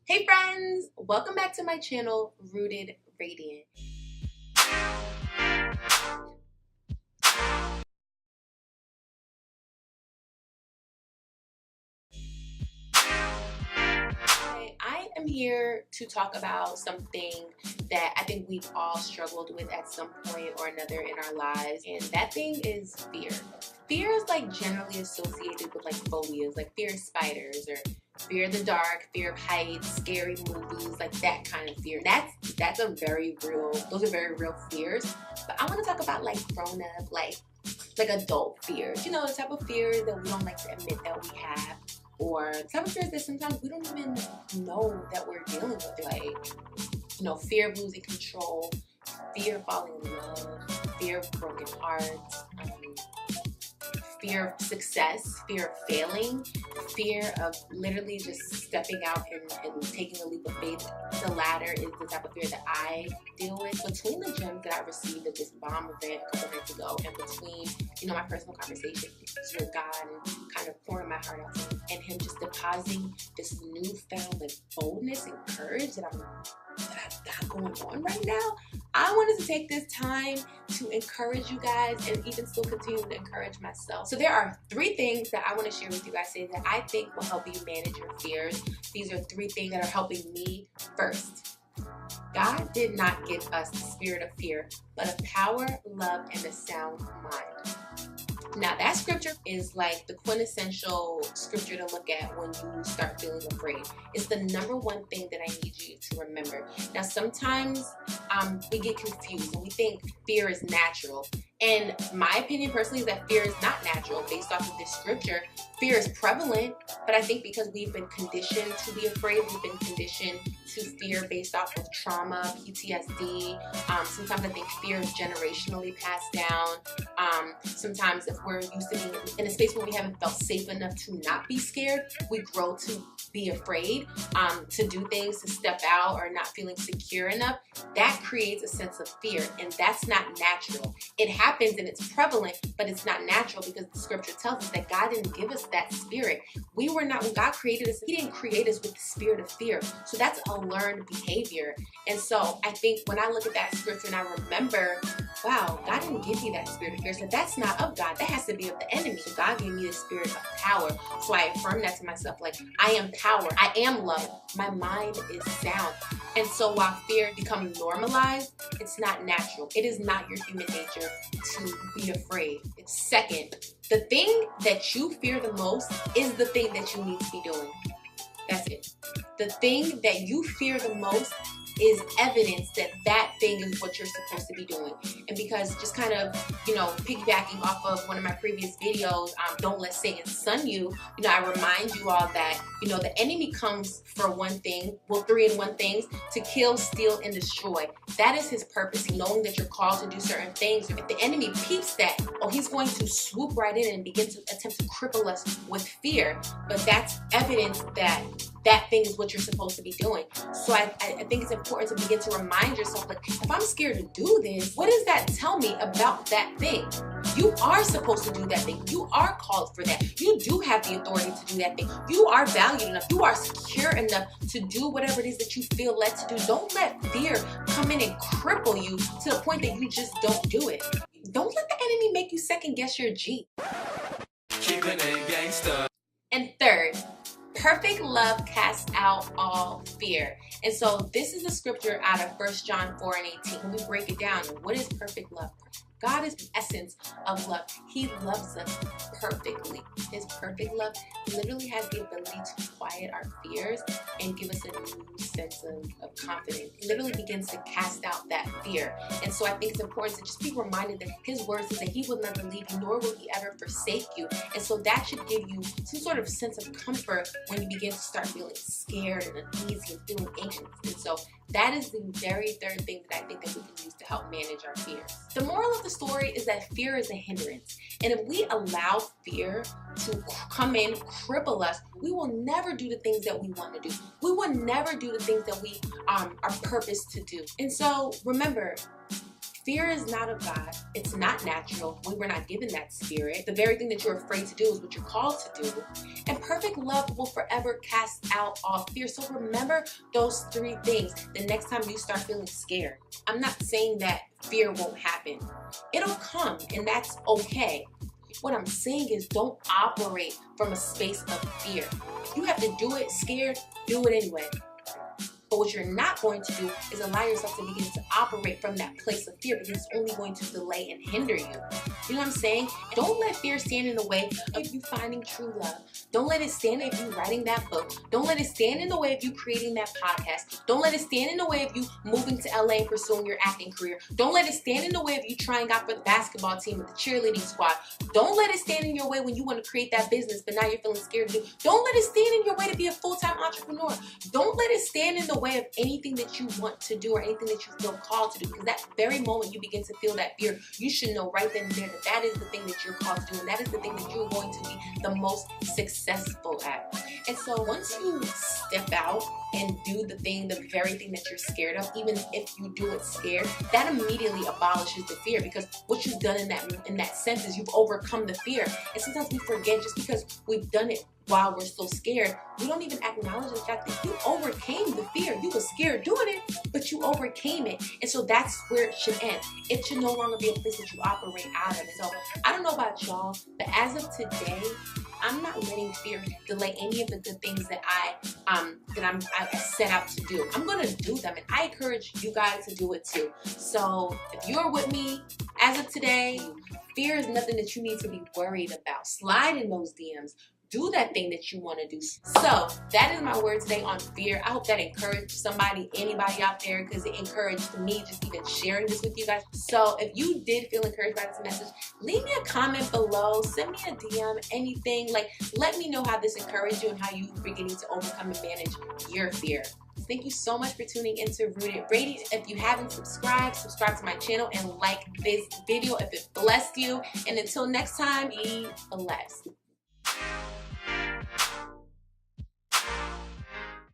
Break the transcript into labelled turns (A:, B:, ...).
A: Hey friends, welcome back to my channel, Rooted Radiant. I am here to talk about something that I think we've all struggled with at some point or another in our lives, and that thing is fear. Fear is like generally associated with like phobias, like fear of spiders or fear of the dark, fear of heights, scary movies, like that kind of fear. That's a very real, those are very real fears. But I want to talk about like grown up, like adult fears. You know, the type of fears that we don't like to admit that we have, or the type of fears that sometimes we don't even know that we're dealing with. Like, you know, fear of losing control, fear of falling in love, fear of broken hearts, fear of success, fear of failing, fear of literally just stepping out and taking a leap of faith. The latter is the type of fear that I deal with. Between the gems that I received at this bomb event a couple nights ago, and between, you know, my personal conversations with God and kind of pouring my heart out to Him, and Him just depositing this newfound like boldness and courage that I've got going on right now, I wanted to take this time to encourage you guys and even still continue to encourage myself. So there are 3 things that I want to share with you guys today that I think will help you manage your fears. These are 3 things that are helping me. First, God did not give us the spirit of fear, but of power, love, and a sound mind. Now that scripture is like the quintessential scripture to look at when you start feeling afraid. It's the number 1 thing that I need you to remember. Now sometimes we get confused and we think fear is natural. And my opinion personally is that fear is not natural based off of this scripture. Fear is prevalent, but I think because we've been conditioned to be afraid, we've been conditioned to fear based off of trauma, PTSD. Sometimes I think fear is generationally passed down. Sometimes if we're used to being in a space where we haven't felt safe enough to not be scared, we grow to be afraid, to do things, to step out, or not feeling secure enough. That creates a sense of fear, and that's not natural. It happens and it's prevalent, but it's not natural because the scripture tells us that God didn't give us that spirit. We were not, when God created us, He didn't create us with the spirit of fear. So that's a learned behavior. And so I think when I look at that scripture and I remember, wow, God didn't give you that spirit of fear. So that's not of God. That has to be of the enemy. So God gave me the spirit of power. So I affirm that to myself, like, I am power. I am love. My mind is sound. And so while fear becomes normalized, it's not natural. It is not your human nature to be afraid. It's second, the thing that you fear the most is the thing that you need to be doing. That's it. The thing that you fear the most is evidence that that thing is what you're supposed to be doing. And because just kind of, you know, piggybacking off of one of my previous videos, don't let Satan sun you, you know, I remind you all that, you know, the enemy comes for one thing, well, 3 in 1 things, to kill, steal, and destroy. That is his purpose, knowing that you're called to do certain things. If the enemy peeps that, oh, he's going to swoop right in and begin to attempt to cripple us with fear. But that's evidence that that thing is what you're supposed to be doing. So I think it's important to begin to remind yourself, like, if I'm scared to do this, what does that tell me about that thing? You are supposed to do that thing. You are called for that. You do have the authority to do that thing. You are valued enough. You are secure enough to do whatever it is that you feel led to do. Don't let fear come in and cripple you to the point that you just don't do it. Don't let the enemy make you second guess your G.
B: Keeping it gangsta.
A: And third, perfect love casts out all fear. And so this is a scripture out of 1 John 4:18. When we break it down, what is perfect love? God is the essence of love. He loves us perfectly. His perfect love literally has the ability to quiet our fears and give us a new sense of confidence. It literally begins to cast out that fear. And so I think it's important to just be reminded that His word says that He will never leave you, nor will He ever forsake you. And so that should give you some sort of sense of comfort when you begin to start feeling scared and uneasy and feeling anxious. And so that is the very third thing that I think that we can use to help manage our fears. The moral of the story is that fear is a hindrance. And if we allow fear to come in, cripple us, we will never do the things that we want to do. We will never do the things that we are purposed to do. And so remember, Fear is not of God. It's not natural. We were not given that spirit. The very thing that you're afraid to do is what you're called to do. And perfect love will forever cast out all fear. So remember those 3 things the next time you start feeling scared. I'm not saying that fear won't happen. It'll come, and that's okay. What I'm saying is don't operate from a space of fear. You have to do it scared, do it anyway. But what you're not going to do is allow yourself to begin to operate from that place of fear, because it's only going to delay and hinder you. You know what I'm saying? Don't let fear stand in the way of you finding true love. Don't let it stand in the way of you writing that book. Don't let it stand in the way of you creating that podcast. Don't let it stand in the way of you moving to LA and pursuing your acting career. Don't let it stand in the way of you trying out for the basketball team with the cheerleading squad. Don't let it stand in your way when you want to create that business, but now you're feeling scared to do. Don't let it stand in your way to be a full-time entrepreneur. Don't let it stand in the way of anything that you want to do or anything that you feel called to do, because that very moment you begin to feel that fear, you should know right then and there that that is the thing that you're called to do, and that is the thing that you're going to be the most successful at. And so once you step out and do the very thing that you're scared of, even if you do it scared, that immediately abolishes the fear, because what you've done in that sense is you've overcome the fear. And sometimes we forget, just because we've done it while we're still scared, we don't even acknowledge the fact that you overcame the fear. You were scared doing it, but you overcame it. And so that's where it should end. It should no longer be a place that you operate out of. So I don't know about y'all, but as of today, I'm not letting fear delay any of the good things that I set out to do. I'm gonna do them, and I encourage you guys to do it too. So if you're with me as of today, fear is nothing that you need to be worried about. Slide in those DMs. Do that thing that you want to do. So that is my word today on fear. I hope that encouraged somebody, anybody out there, because it encouraged me just even sharing this with you guys. So if you did feel encouraged by this message, leave me a comment below, send me a DM, anything. Like, let me know how this encouraged you and how you're beginning to overcome and manage your fear. Thank you so much for tuning into Rooted Radiant. If you haven't subscribe to my channel and like this video if it blessed you. And until next time, be blessed.